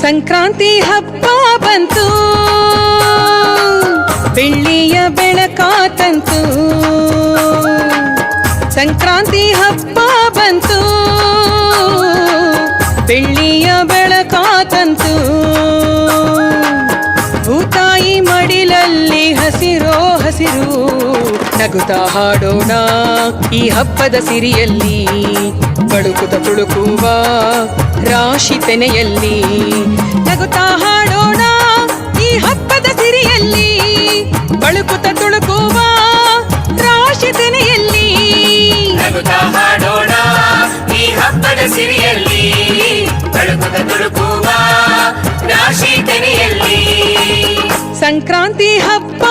ಸಂಕ್ರಾಂತಿ ಹಬ್ಬ ಬಂತು, ಬೆಳ್ಳಿಯ ಬೆಳಕಾತಂತು. ಸಂಕ್ರಾಂತಿ ಹಬ್ಬ ಬಂತು, ಬೆಳ್ಳಿಯ ಬೆಳಕಾತಂತು. ಭೂತಾಯಿ ಮಡಿಲಲ್ಲಿ ಹಸಿರೋ ಹಸಿರು, ನಗುತ್ತಾ ಹಾಡೋಣ ಈ ಹಬ್ಬದ ಸಿರಿಯಲ್ಲಿ. ಬಳುಕುತ ತುಳುಕುವ ರಾಶಿ ತೆನೆಯಲ್ಲಿ, ನಗುತ್ತಾ ಹಾಡೋಣ ಈ ಹಬ್ಬದ ಸಿರಿಯಲ್ಲಿ. ಬಳುಕುತ ತುಳುಕುವ ರಾಶಿ ತೆನೆಯಲ್ಲಿ, ನಗುತ್ತಾ ಹಾಡೋಣ ಈ ಹಬ್ಬದ ಸಿರಿಯಲ್ಲಿ. ಬಳುಕುತ ತುಳುಕುವ ರಾಶಿ ತೆನೆಯಲ್ಲಿ. ಸಂಕ್ರಾಂತಿ ಹಬ್ಬ